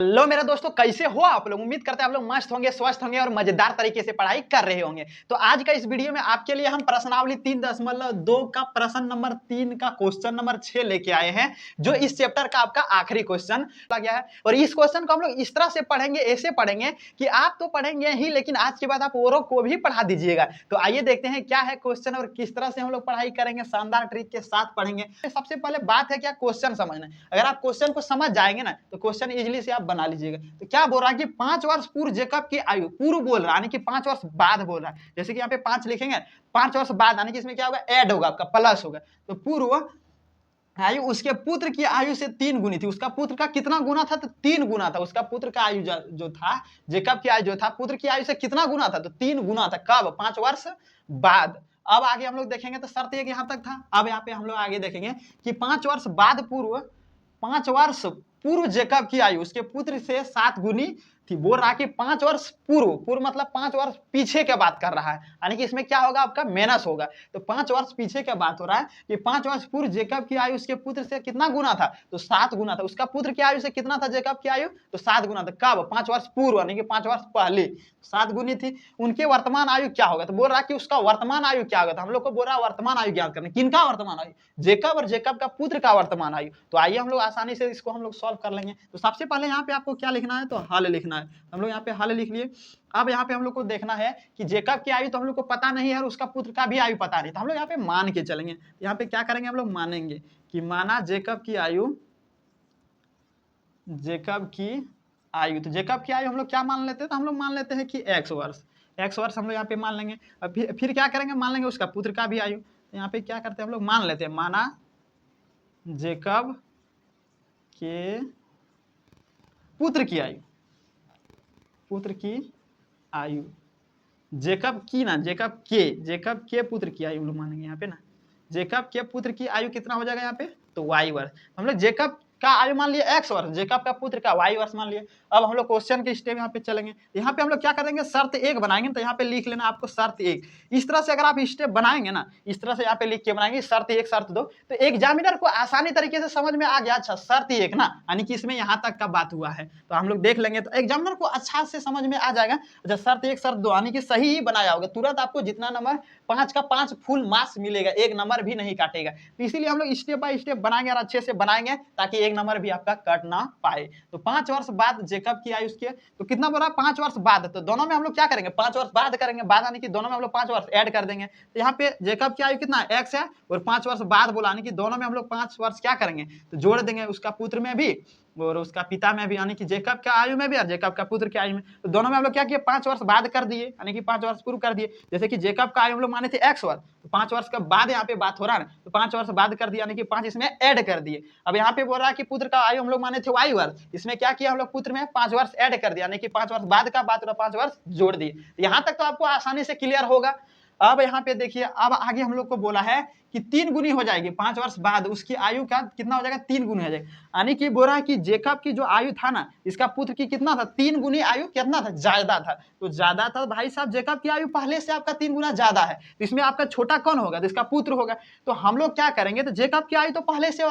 लो मेरे दोस्तों, कैसे हो आप लोग। उम्मीद करते हैं आप लोग मस्त होंगे, स्वस्थ होंगे और मजेदार तरीके से पढ़ाई कर रहे होंगे। तो आज का इस वीडियो में आपके लिए हम प्रश्नावली 3.2 का प्रश्न नंबर 3 का क्वेश्चन नंबर 6 लेके आए हैं, जो इस चैप्टर का आपका आखिरी क्वेश्चन आ गया है। और इस क्वेश्चन को हम लोग इस तरह से पढ़ेंगे, ऐसे पढ़ेंगे कि आप तो पढ़ेंगे ही, लेकिन आज के बाद आप औरों को भी पढ़ा दीजिएगा। तो आइए देखते हैं क्या है क्वेश्चन और किस तरह से हम लोग पढ़ाई करेंगे, शानदार ट्रिक के साथ पढ़ेंगे। सबसे पहले बात है क्या, क्वेश्चन समझना। अगर आप क्वेश्चन को समझ जाएंगे ना तो क्वेश्चन इजीली से आप बना लीजिएगा। तो क्या बोल रहा है कि 5 वर्ष पूर्व जेकब की आयु, पूर्व बोल रहा है यानी कि 5 वर्ष बाद बोल रहा है। जैसे कि यहाँ पे 5 लिखेंगे, 5 वर्ष बाद यानी कि इसमें क्या होगा, ऐड होगा, आपका प्लस होगा। तो पूर्व आयु उसके पुत्र की आयु से 3 गुनी थी। उसका पुत्र का कितना गुना था, तो 3 गुना था। उसका पुत्र का आयु जो था, जेकब की आयु जो था, पुत्र की आयु से कितना गुना था, तो 3 गुना था। कब, 5 वर्ष बाद। अब आगे हम लोग देखेंगे तो शर्त एक यहां तक था। अब यहाँ पे हम लोग आगे देखेंगे कि 5 वर्ष बाद पूर्व, 5 वर्ष पूर्व जेकब की आयु उसके पुत्र से 7 गुनी थी। बोल रहा कि 5 वर्ष पूर्व, पूर्व मतलब 5 वर्ष पीछे के बात कर रहा है, यानी कि इसमें क्या होगा, आपका माइनस होगा। तो 5 वर्ष पीछे के बात हो रहा है कि 5 वर्ष पूर्व जेकब की आयु उसके पुत्र से कितना गुना था, तो 7 गुना था। उसका पुत्र की आयु से कितना था जेकब की आयु, तो 7 गुना था। कब, 5 वर्ष पूर्व यानी कि 5 वर्ष पहले 7 गुनी थी। उनके वर्तमान आयु क्या होगा, तो बोल रहा कि उसका वर्तमान आयु क्या होगा। तो हम लोग को बोल रहा है वर्तमान आयु ज्ञात करने। किनका वर्तमान आयु, जेकब और जेकब का पुत्र का वर्तमान आयु। तो आइए हम लोग आसानी से इसको हम लोग सॉल्व कर लेंगे। तो सबसे पहले यहाँ पे आपको क्या लिखना है, तो हल लिखना है। हम लोग यहाँ पे हल लिख लिए। अब यहाँ पे हम लोग को देखना है कि जेकब की आयु तो हम लोग को पता नहीं है और उसका पुत्र का भी आयु पता नहीं, तो हम लोग यहाँ पे मान के चलेंगे। यहाँ पे क्या करेंगे, हम लोग मानेंगे कि माना जेकब की आयु, जेकब की आयु, तो जेकब की आयु हम लोग क्या मान लेते हैं, तो हम लोग मान लेते हैं कि x वर्ष। x वर्ष हम लोग यहाँ पे मान लेंगे। अब फिर क्या करेंगे, मान लेंगे उसका पुत्र का भी आयु। तो यहाँ पे क्या करते हैं, हम लोग मान लेते हैं, माना जेकब के पुत्र की आयु, पुत्र की आयु, जेकब की ना, जेकब के पुत्र की आयु हम लोग मानेंगे यहाँ पे ना। जेकब के पुत्र की आयु कितना हो जाएगा यहाँ पे, तो y वर्ष। हम लोग जेकब का आयु मान लिए x वर्ष, जेकब का पुत्र का y वर्ष मान लिए। अब हम लोग क्वेश्चन के स्टेप यहाँ पे चलेंगे। यहाँ पे हम लोग क्या करेंगे, शर्त एक बनाएंगे। तो यहाँ पे लिख लेना आपको शर्त एक। इस तरह से अगर आप स्टेप बनाएंगे ना, इस तरह से यहाँ पे लिख के बनाएंगे शर्त एक शर्त दो, तो एग्जामिनर को आसानी तरीके से समझ में आ गया, अच्छा शर्त एक ना, यानी कि इसमें यहाँ तक का बात हुआ है। तो हम लोग देख लेंगे तो एग्जामिनर को अच्छा से समझ में आ जाएगा। अच्छा शर्त एक शर्त दो यानी कि सही ही बनाया होगा, तुरंत आपको जितना नंबर 5 का 5 फुल मार्क्स मिलेगा, एक नंबर भी नहीं काटेगा। तो इसीलिए हम लोग स्टेप बाय स्टेप बनाएंगे और अच्छे से बनाएंगे ताकि एक नंबर भी आपका कट ना पाए। तो 5 वर्ष बाद जेकब की आयु उसके, तो कितना बोला, 5 वर्ष बाद। तो दोनों में हम लोग क्या करेंगे, 5 वर्ष बाद करेंगे, बाद यानी कि दोनों में हम लोग 5 वर्ष ऐड कर देंगे। तो यहाँ पे जेकब की आयु कितना x है और 5 वर्ष बाद बोला, यानी कि दोनों में हम लोग 5 वर्ष क्या करेंगे, तो जोड़ देंगे, उसका पुत्र में भी और उसका पिता में भी, यानी कि जेकब का आयु में भी और जेकब का पुत्र के आयु में। तो दोनों में हम लोग क्या किए, 5 वर्ष बाद कर दिए, यानी कि 5 वर्ष पूर्व कर दिए। जैसे कि जेकब का आयु हम लोग माने थे x वर्ष, तो 5 वर्ष के बाद यहाँ पे बात हो रहा है ना, तो 5 वर्ष बाद कर दिया, यानी कि 5 इसमें ऐड कर दिए। अब यहाँ पे बोल रहा है कि पुत्र का आयु हम लोग माने थे y वर्ष, इसमें क्या किया हम लोग, पुत्र में 5 वर्ष ऐड कर दिया, यानी कि 5 वर्ष बाद का बात, 5 वर्ष जोड़ दिए। यहाँ तक तो आपको आसानी से क्लियर होगा। अब यहाँ पे देखिए, अब आगे हम लोग को बोला है कि 3 गुनी हो जाएगी, 5 वर्ष बाद उसकी आयु का कितना हो जाएगा, 3 गुनी हो जाएगा। यानी कि बोल रहा है कि जेकब की जो आयु था ना, इसका पुत्र की कितना था, 3 गुनी आयु कितना था, ज्यादा था। तो ज्यादा था भाई साहब, जेकब की आयु पहले से आपका 3 गुना ज्यादा है, तो इसमें आपका छोटा कौन होगा, तो इसका पुत्र होगा। तो हम लोग क्या करेंगे, तो जेकब की आयु तो पहले से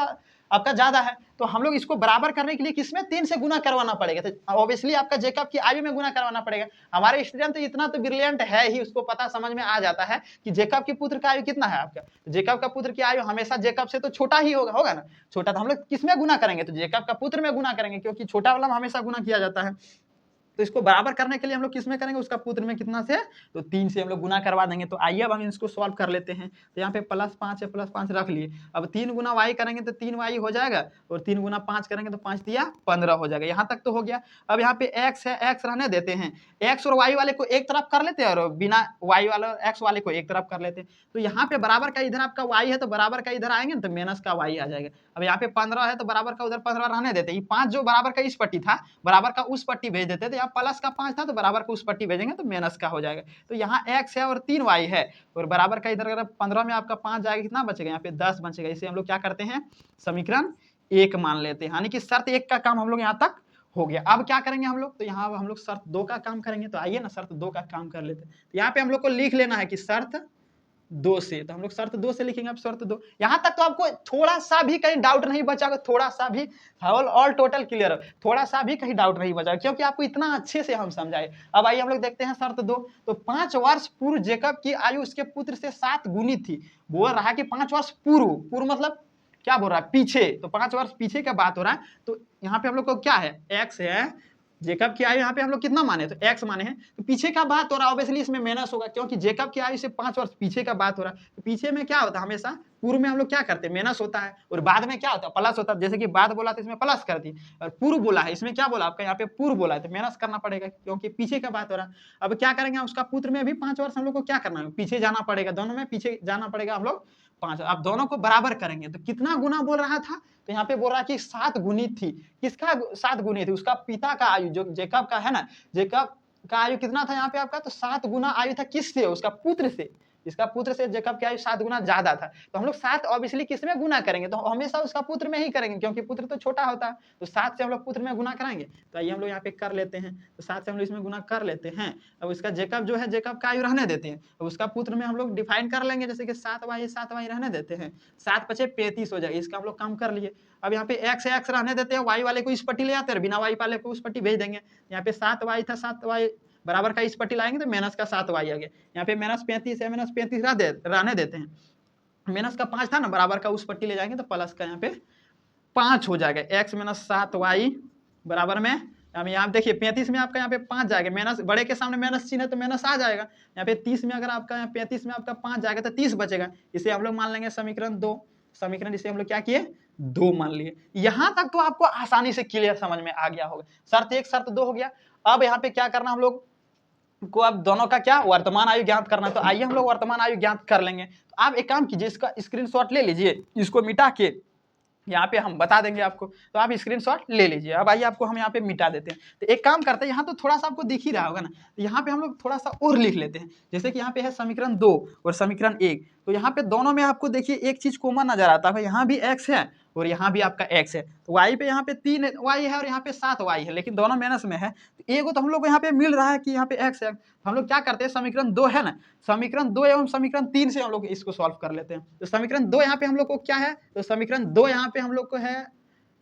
आपका ज्यादा है, तो हम लोग इसको बराबर करने के लिए किसमें, 3 से गुना करवाना पड़ेगा। तो ऑब्वियसली आपका जेकब की आयु में गुना करवाना पड़ेगा। हमारे स्टूडेंट तो इतना तो ब्रिलियंट है ही, उसको पता समझ में आ जाता है कि जेकब के पुत्र का आयु कितना है आपका। तो जेकब का पुत्र की आयु हमेशा जेकब से तो छोटा ही होगा ना, छोटा। तो हम लोग किसमें गुना करेंगे, तो जेकब का पुत्र में गुना करेंगे, क्योंकि छोटा वाला में हमेशा गुना किया जाता है। तो इसको बराबर करने के लिए हम लोग किसमें करेंगे, उसका पुत्र में कितना से, तो 3 से हम लोग गुना करवा देंगे। तो आइए अब हम इसको सॉल्व कर लेते हैं। तो यहाँ पे +5 है, +5 रख लिए। अब 3 गुना y करेंगे तो 3y हो जाएगा, और 3 गुना 5 करेंगे तो 5 दिया 15 हो जाएगा। यहाँ तक तो हो गया। अब यहाँ पे x है, x रहने देते हैं, x और y वाले को एक तरफ कर लेते हैं और बिना y वाला x वाले को एक तरफ कर लेते हैं। तो यहाँ पे बराबर का इधर आपका y है, तो बराबर का इधर आएंगे तो माइनस का y आ जाएगा। अब यहाँ पे 15 है, तो बराबर का उधर 15 रहने देते हैं। 5 जो बराबर का इस पट्टी था, बराबर का उस पट्टी भेज देते थे। यहाँ प्लस का 5 था, तो बराबर को उस पट्टी भेजेंगे तो माइनस का हो जाएगा। तो यहाँ x है और 3y है, और बराबर का इधर अगर 15 में आपका 5 जाएगा, कितना बचेगा, यहाँ पे 10 बचेगा। इसे हम लोग क्या करते हैं, समीकरण 1 मान लेते हैं, यानी कि शर्त 1 का काम हम लोग यहाँ तक हो गया। अब क्या करेंगे हम लोग, तो यहाँ हम लोग शर्त 2 का काम करेंगे। तो आइए ना शर्त 2 का काम कर लेते हैं। तो यहाँ पे हम लोग को लिख लेना है कि शर्त 2 से, तो हम लोग शर्त 2 से लिखेंगे। अब शर्त 2 यहाँ तक तो आपको थोड़ा सा भी कहीं डाउट नहीं बचा, थोड़ा सा भी ऑल टोटल क्लियर, थोड़ा सा भी कहीं डाउट नहीं बचा, क्योंकि आपको इतना अच्छे से हम समझाए। अब आइए हम लोग देखते हैं शर्त 2। तो 5 वर्ष पूर्व जेकब की आयु उसके पुत्र से 7 गुनी थी। बोल रहा है कि 5 वर्ष पूर्व मतलब क्या बोल रहा है, पीछे, तो 5 वर्ष पीछे का बात हो रहा है। तो यहाँ पे हम लोग को क्या है, एक्स है, जेकब की आयु यहाँ पे हम लोग कितना माने, तो एक्स माने हैं, तो पीछे का बात हो रहा है, ऑब्वियसली इसमें माइनस होगा, क्योंकि जेकब की आयु से 5 वर्ष पीछे का बात हो रहा है। तो पीछे में क्या होता है, हमेशा पूर्व में हम लोग क्या करते हैं, माइनस होता है, और बाद में क्या होता है, प्लस होता है। जैसे कि बाद बोला तो इसमें प्लस कर दी, और पूर्व बोला है इसमें क्या बोला आपका, यहाँ पे पूर्व बोला है, तो माइनस करना पड़ेगा, क्योंकि पीछे का बात हो रहा है। अब क्या करेंगे, उसका पुत्र में भी 5 वर्ष हम लोग को क्या करना है, पीछे जाना पड़ेगा, दोनों में पीछे जाना पड़ेगा हम लोग 5। अब दोनों को बराबर करेंगे, तो कितना गुना बोल रहा था, तो यहाँ पे बोल रहा है कि 7 गुनी थी। किसका 7 गुनी थी, उसका पिता का आयु, जो जेकब का है ना, जेकब का आयु कितना था यहाँ पे आपका, तो 7 गुना आयु था किससे, उसका पुत्र से। इसका पुत्र से जेकब की आयु 7 गुना ज्यादा था, तो हम लोग 7 ऑब्वियसली किस में गुना करेंगे, तो हमेशा उसका पुत्र में ही करेंगे, क्योंकि पुत्र तो छोटा होता है, तो 7 से हम लोग पुत्र में गुना कराएंगे। तो आइए हम लोग यहाँ पे कर लेते हैं, तो 7 से हम लोग इसमें गुना कर लेते हैं। अब उसका जेकब जो है, जेकब का आयु रहने देते हैं, अब उसका पुत्र में हम लोग डिफाइन कर लेंगे, जैसे कि 7y रहने देते हैं, 7 × 5 = 35 हो जाएगा, इसका हम लोग काम कर लिए। अब यहाँ पे x रहने देते हैं, y वाले को इस पट्टी ले आते हैं, बिना y वाले को उस पट्टी भेज देंगे। यहाँ पे 7y था, 7y बराबर का इस पट्टी लाएंगे, तो माइनस का 7y आ गया। यहाँ पे -35 है, -35 रहने देते हैं, माइनस का 5 था ना, बराबर का उस पट्टी ले जाएंगे, तो प्लस का यहाँ पे 5 हो जाएगा। x - 7y बराबर में, यहाँ देखिए 35 में आपका यहाँ पे 5 जाएगा, माइनस बड़े के सामने माइनस चिन्ह है, तो माइनस आ जाएगा। यहाँ पे 30 में अगर आपका 35 में आपका 5 जाएगा, तो 30 बचेगा। इसे हम लोग मान लेंगे समीकरण 2। समीकरण इसे हम लोग क्या किए, 2 मान लिए। यहाँ तक तो आपको आसानी से क्लियर समझ में आ गया होगा। शर्त 1 शर्त 2 हो गया। अब यहाँ पे क्या करना हम लोग को, अब दोनों का क्या वर्तमान आयु ज्ञात करना है, तो आइए हम लोग वर्तमान आयु ज्ञात कर लेंगे। तो आप एक काम कीजिए, इसका स्क्रीनशॉट ले लीजिए, इसको मिटा के यहाँ पे हम बता देंगे आपको, तो आप स्क्रीनशॉट ले लीजिए। अब आइए आपको हम यहाँ पे मिटा देते हैं। तो एक काम करते हैं, यहाँ तो थोड़ा सा आपको दिख ही रहा होगा ना, तो यहाँ पे हम लोग थोड़ा सा और लिख लेते हैं। जैसे कि यहाँ पे है समीकरण 2 और समीकरण 1, तो यहाँ पे दोनों में आपको देखिए एक चीज कॉमन नजर आता है, यहाँ भी x है और यहाँ भी आपका x है, तो y पे यहाँ पे 3y है और यहाँ पे 7y है, लेकिन दोनों माइनस में है। तो एगो तो हम लोग को यहाँ पे मिल रहा है कि यहाँ पे x है, हम लोग क्या करते हैं, समीकरण 2 है ना, समीकरण 2 एवं समीकरण 3 से हम लोग इसको सॉल्व कर लेते हैं। तो समीकरण 2 यहाँ पे हम लोग को क्या है, तो समीकरण 2 यहाँ पे हम लोग को है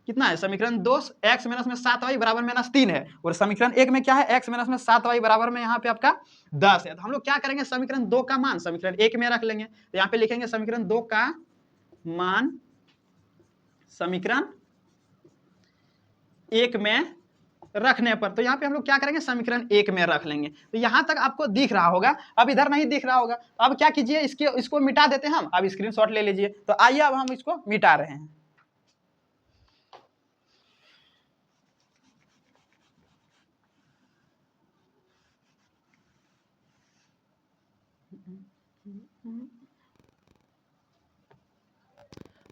कितना है, समीकरण 2 x - 7y बराबर -3 है, और समीकरण 1 में क्या है, x - 7y बराबर में यहाँ पे आपका 10 है। तो हम लोग क्या करेंगे, समीकरण 2 का मान समीकरण 1 में रख लेंगे, तो यहाँ पे लिखेंगे समीकरण 2 का मान समीकरण 1 में रखने पर, तो यहाँ पे हम लोग क्या करेंगे, समीकरण 1 में रख लेंगे। तो यहाँ तक आपको दिख रहा होगा, अब इधर नहीं दिख रहा होगा। अब क्या कीजिए, इसको मिटा देते हैं हम, अब स्क्रीनशॉट ले लीजिए। तो आइए अब हम इसको मिटा रहे हैं।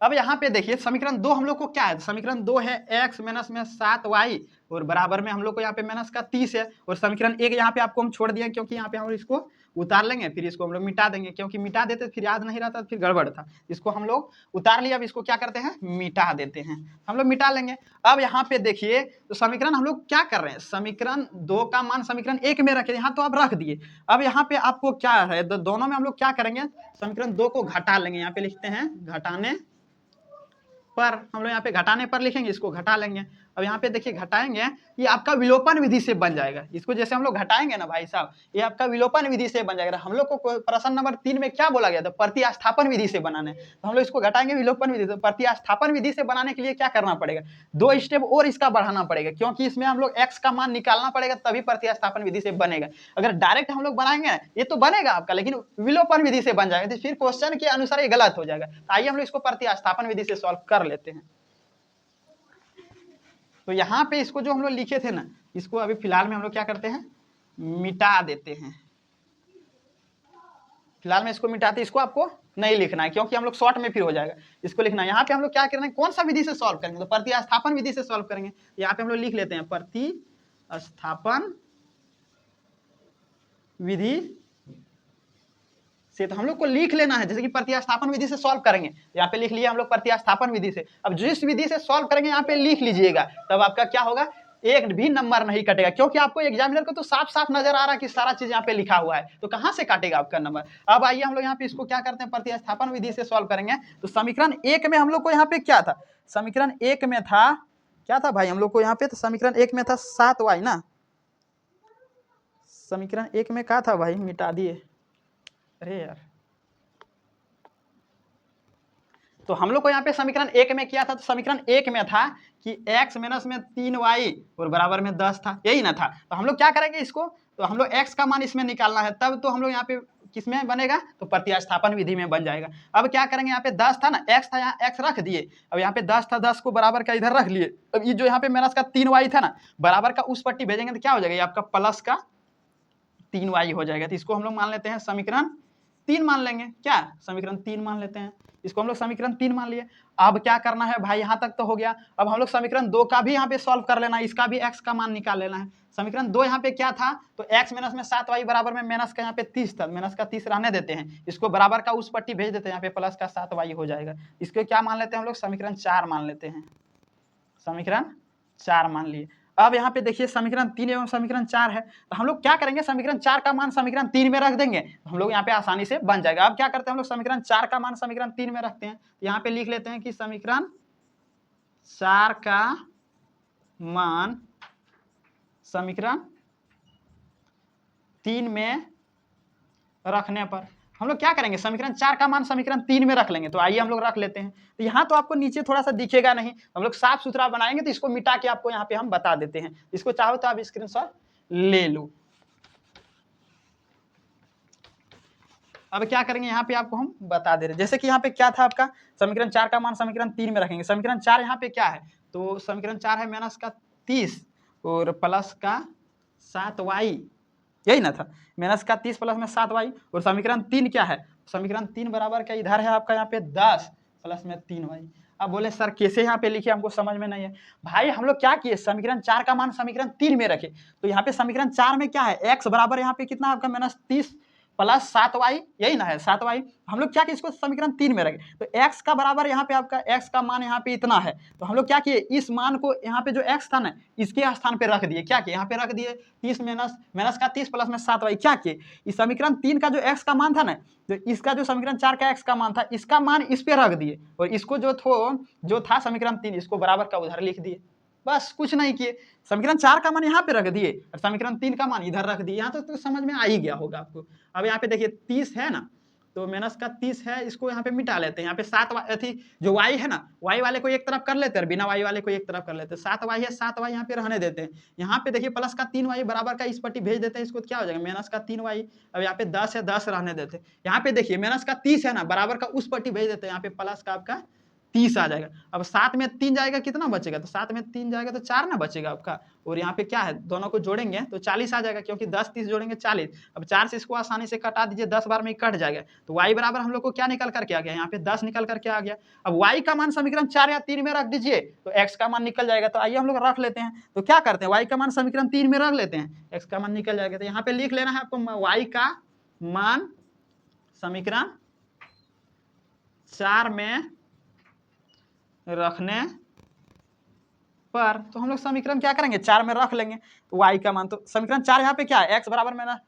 अब यहाँ पे देखिए समीकरण 2 हम लोग को क्या है, समीकरण 2 है x - 7y और बराबर में हम लोग को यहाँ पे माइनस का 30 है, और समीकरण 1 यहाँ पे आपको हम छोड़ दिया, क्योंकि यहाँ पे हम इसको उतार लेंगे, फिर इसको हम लोग मिटा देंगे, क्योंकि मिटा देते फिर याद नहीं रहता, फिर गड़बड़ था। इसको हम लोग उतार लिया, अब इसको क्या करते हैं, मिटा देते हैं, हम लोग मिटा लेंगे। अब यहाँ पे देखिए, तो समीकरण हम लोग क्या कर रहे हैं, समीकरण 2 का मान समीकरण 1 में रखे, यहाँ तो आप रख दिए। अब यहाँ पे आपको क्या है, दोनों में हम लोग क्या करेंगे, समीकरण 2 को घटा लेंगे, यहाँ पे लिखते हैं घटाने पर, हम लोग यहाँ पे घटाने पर लिखेंगे, इसको घटा लेंगे। अब यहाँ पे देखिए घटाएंगे, ये आपका विलोपन विधि से बन जाएगा। इसको जैसे हम लोग घटाएंगे ना भाई साहब, ये आपका विलोपन विधि से बन जाएगा। हम लोग को प्रश्न नंबर 3 में क्या बोला गया था, प्रतिस्थापन विधि से बनाने, तो हम लोग इसको घटाएंगे विलोपन विधि से। प्रतिस्थापन विधि से बनाने के लिए क्या करना पड़ेगा, 2 स्टेप और इसका बढ़ाना पड़ेगा, क्योंकि इसमें हम लोग x का मान निकालना पड़ेगा, तभी प्रतिस्थापन विधि से बनेगा। अगर डायरेक्ट हम लोग बनाएंगे ये तो बनेगा आपका, लेकिन विलोपन विधि से बन जाएगा, तो फिर क्वेश्चन के अनुसार ये गलत हो जाएगा। आइए हम लोग इसको प्रतिस्थापन विधि से सॉल्व कर लेते हैं। तो यहाँ पे इसको जो हम लोग लिखे थे ना, इसको अभी फिलहाल में हम लोग क्या करते हैं, मिटा देते हैं। फिलहाल में इसको मिटाते, इसको आपको नहीं लिखना है, क्योंकि हम लोग शॉर्ट में फिर हो जाएगा, इसको लिखना है। यहाँ पे हम लोग क्या करना है, कौन सा विधि से सॉल्व करेंगे, तो प्रतिस्थापन विधि से सॉल्व करेंगे। यहाँ पे हम लोग लिख लेते हैं प्रतिस्थापन विधि से, तो हम लोग को लिख लेना है, जैसे कि प्रतिस्थापन विधि से सॉल्व करेंगे, यहाँ पे लिख लिया हम लोग प्रतिस्थापन विधि से। अब जिस विधि से सॉल्व करेंगे यहाँ पे लिख लीजिएगा, तब आपका क्या होगा, एक भी नंबर नहीं कटेगा, क्योंकि आपको एग्जामिनर को तो साफ साफ नजर आ रहा है कि सारा चीज यहाँ पे लिखा हुआ है, तो कहाँ से काटेगा आपका नंबर। अब आइए हम लोग यहाँ पे इसको क्या करते हैं, प्रतिस्थापन विधि से सॉल्व करेंगे। तो समीकरण 1 में हम लोग को यहाँ पे क्या था, समीकरण 1 में था क्या था भाई हम लोग को यहाँ पे, तो समीकरण 1 में था 7y ना, समीकरण 1 में क्या था भाई, मिटा दिए, अरे यार। तो हम लोग को यहाँ पे समीकरण 1 में क्या था, तो समीकरण 1 में था कि x माइनस में 3y और बराबर में 10 था, यही ना था। तो हम लोग क्या करेंगे इसको, तो हम लोग x का मान इसमें निकालना है, तब तो हम लोग यहाँ पे किसमें बनेगा, तो प्रतिस्थापन विधि में बन जाएगा। अब क्या करेंगे, यहाँ पे 10 था ना, x था, यहाँ x रख दिए, अब यहाँ पे 10 था, 10 को बराबर का इधर रख लिए। अब ये जो यहाँ पे माइनस का 3y था ना, बराबर का उस पट्टी भेजेंगे तो क्या हो जाएगा, ये आपका प्लस का 3y हो जाएगा। तो इसको हम लोग मान लेते हैं समीकरण 3 मान लेंगे, क्या समीकरण 3 मान लेते हैं, इसको हम लोग समीकरण 3 मान लिए। अब क्या करना है भाई, यहाँ तक तो हो गया। अब हम लोग समीकरण 2 का भी यहाँ पे सॉल्व कर लेना है, इसका भी x का मान निकाल लेना है। समीकरण 2 यहाँ पे क्या था, तो x माइनस में 7y बराबर में माइनस का यहाँ पे 30 था, माइनस का 30 रहने देते हैं, इसको बराबर का उस पट्टी भेज देते हैं, यहाँ पे प्लस का 7y हो जाएगा। इसको क्या मान लेते हैं हम लोग, समीकरण 4 मान लेते हैं, समीकरण 4 मान लिए। अब यहाँ पे देखिए समीकरण 3 एवं समीकरण 4 है, तो हम लोग क्या करेंगे, समीकरण 4 का मान समीकरण 3 में रख देंगे, तो हम लोग यहाँ पे आसानी से बन जाएगा। अब क्या करते हैं हम लोग, समीकरण 4 का मान समीकरण 3 में रखते हैं, यहाँ पे लिख लेते हैं कि समीकरण 4 का मान समीकरण 3 में रखने पर हम लोग क्या करेंगे, समीकरण 4 का मान समीकरण 3 में रख लेंगे। तो आइए हम लोग रख लेते हैं। तो यहाँ तो आपको नीचे थोड़ा सा दिखेगा नहीं, हम लोग साफ सुथरा बनाएंगे, तो इसको मिटा के आपको यहाँ पे हम बता देते हैं। इसको चाहो तो आप स्क्रीनशॉट ले लो। अब क्या करेंगे, यहाँ पे आपको हम बता दे रहे हैं, जैसे कि यहाँ पे क्या था आपका, समीकरण 4 का मान समीकरण 3 में रखेंगे। समीकरण 4 यहाँ पे क्या है, तो समीकरण 4 है माइनस का 30 और प्लस का 7y, यही ना था, माइनस का 30 प्लस में 7y। और समीकरण 3 क्या है, समीकरण 3 बराबर का इधर है आपका यहाँ पे 10 प्लस में 3y। अब बोले सर कैसे यहाँ पे लिखे, हमको समझ में नहीं है। भाई हम लोग क्या किए, समीकरण 4 का मान समीकरण 3 में रखे, तो यहाँ पे समीकरण 4 में क्या है, x बराबर यहाँ पे कितना आपका माइनस 30 प्लस 7y, यही ना है 7y। हम लोग क्या किए, इसको समीकरण 3 में रखे, तो x का बराबर यहाँ पे आपका x का मान यहाँ पे इतना है, तो हम लोग क्या किए, इस मान को यहाँ पे जो x था ना, इसके स्थान पे रख दिए, क्या किए यहाँ पे रख दिए 30 माइनस का 30 प्लस में 7y। क्या किए, इस समीकरण 3 का जो x का मान था ना, तो इसका जो समीकरण 4 का x का मान था, इसका मान इस पे रख दिए, और इसको जो था समीकरण 3, इसको बराबर का उधर लिख दिए, बस कुछ नहीं किए। समीकरण 4 का मान यहाँ पे रख दिए और समीकरण 3 का मान इधर रख दिए। यहाँ तो समझ में आ ही गया होगा आपको। अब यहाँ पे देखिए 30 है ना, तो माइनस का 30 है, इसको यहाँ पे मिटा लेते हैं। यहाँ पे 7 थी जो y है ना, y वाले को एक तरफ कर लेते हैं, बिना y वाले को एक तरफ कर लेते हैं। 7y है, 7y यहाँ पे रहने देते हैं। यहाँ पे देखिए प्लस का 3y बराबर का इस पट्टी भेज देते हैं, इसको क्या हो जाएगा, माइनस का 3y। अब यहाँ पे 10 है, 10 रहने देते हैं। यहाँ पे देखिए माइनस का 30 है ना, बराबर का उस पट्टी भेज देते हैं, यहाँ पे प्लस का आपका 30 आ जाएगा। अब 7 में 3 जाएगा, कितना बचेगा, तो 7 में 3 जाएगा तो 4 ना बचेगा आपका, और यहाँ पे क्या है, दोनों को जोड़ेंगे तो 40 आ जाएगा, क्योंकि 10 30 जोड़ेंगे 40। अब 4 से इसको आसानी से कटा दीजिए, 10 बार में कट जाएगा। तो y बराबर हम लोग को क्या निकल करके आ गया, यहाँ पे 10 निकल करके आ गया। अब y का मान समीकरण 4 या 3 में रख दीजिए, तो x का मान निकल जाएगा। तो आइए हम लोग रख लेते हैं। तो क्या करते हैं, y का मान समीकरण 3 में रख लेते हैं, x का मान निकल जाएगा। तो यहाँ पे लिख लेना है आपको, y का मान समीकरण 4 में रखने पर, तो हम लोग समीकरण क्या करेंगे, 4 में रख लेंगे। तो y का मान, तो समीकरण 4 यहाँ पे क्या है, x बराबर में ना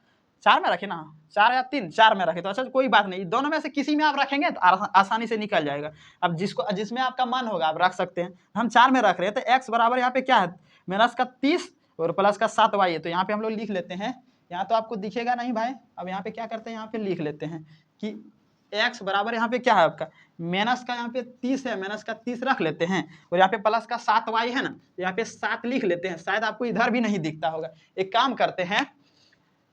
4 में रखे ना, 4 या 3, 4 में रखे, तो अच्छा कोई बात नहीं, दोनों में से किसी में आप रखेंगे तो आसानी से निकल जाएगा। अब जिसमें आपका मन होगा आप रख सकते हैं। हम 4 में रख रहे हैं, तो x बराबर यहाँ पे क्या है, माइनस का 30 और प्लस का 7y है। तो यहाँ पे हम लोग लिख लेते हैं, यहाँ तो आपको दिखेगा नहीं भाई। अब यहाँ पे क्या करते हैं, यहाँ पे लिख लेते हैं कि x बराबर यहाँ पे क्या है आपका, माइनस का यहाँ पे 30 है, माइनस का 30 रख लेते हैं, और यहाँ पे प्लस का 7y है ना, यहाँ पे 7 लिख लेते हैं। शायद आपको इधर भी नहीं दिखता होगा, एक काम करते हैं,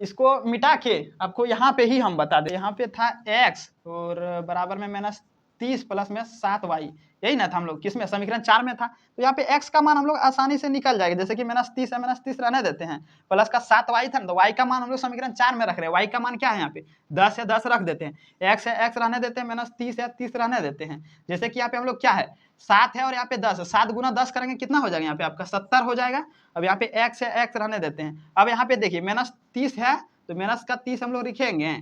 इसको मिटा के आपको यहाँ पे ही हम बता दें। यहाँ पे था x और बराबर में माइनस 30 प्लस में 7y, यही ना था हम लोग किसमें, समीकरण 4 में था। तो यहाँ पे x का मान हम लोग आसानी से निकल जाएगा, जैसे कि माइनस 30 है, माइनस 30 रहने देते हैं, प्लस का 7y था ना, तो y का मान हम लोग समीकरण 4 में रख रहे हैं। y का मान क्या है, यहाँ पे 10 है, 10 रख देते हैं, x है, x रहने देते हैं, माइनस 30 है, 30 रहने देते हैं। जैसे कि यहाँ पे हम लोग क्या है, 7 है और यहाँ पे 10 है, 7 गुना 10 करेंगे कितना हो जाएगा, यहाँ पे आपका 70 हो जाएगा। अब यहाँ पे x है, x रहने देते हैं। अब यहाँ पे देखिए माइनस 30 है, तो माइनस का 30 हम लोग लिखेंगे,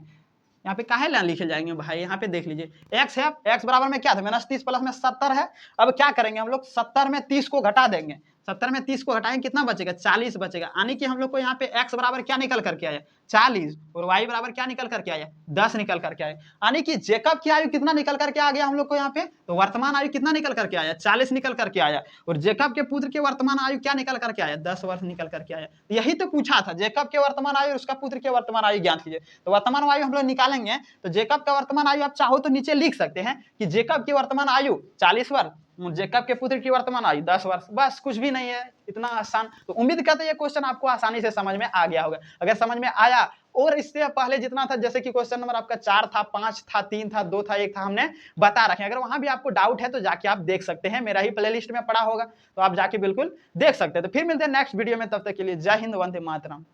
यहाँ पे काहे लिखे जाएंगे भाई, यहाँ पे देख लीजिए x है, x बराबर में क्या था, माइनस 30 प्लस में 70 है। अब क्या करेंगे हम लोग, 70 में 30 को घटा देंगे, 70 में 30 को हटाएंगे कितना बचेगा, 40 बचेगा। यानी कि हम लोग को यहाँ पे x बराबर क्या निकल करके आया, 40, और y बराबर क्या निकल करके आया, 10 निकल करके आया। यानी कि जेकब की आयु कितना निकल करके आ गया हम लोग को यहाँ पे, तो वर्तमान आयु कितना निकल करके आया, 40 निकल करके आया, और जेकब के पुत्र के वर्तमान आयु क्या निकल करके आया, 10 वर्ष निकल करके आया। यही तो पूछा था, जेकब के वर्तमान आयु और उसका पुत्र के वर्तमान आयु ज्ञात कीजिए। तो वर्तमान आयु हम लोग निकालेंगे, तो जेकब का वर्तमान आयु आप चाहो तो नीचे लिख सकते हैं कि जेकब की वर्तमान आयु 40 वर्ष, जेकब के पुत्र की वर्तमान आयु 10 वर्ष, बस कुछ भी नहीं है, इतना आसान। तो उम्मीद करते हैं ये क्वेश्चन आपको आसानी से समझ में आ गया होगा। अगर समझ में आया और इससे पहले जितना था, जैसे कि क्वेश्चन नंबर आपका 4 था, 5 था, 3 था, 2 था, 1 था, हमने बता रखे। अगर वहां भी आपको डाउट है तो जाके आप देख सकते हैं, मेरा ही प्लेलिस्ट में पड़ा होगा, तो आप जाके बिल्कुल देख सकते हैं। तो फिर मिलते हैं नेक्स्ट वीडियो में, तब तक के लिए जय हिंद, वंदे मातरम।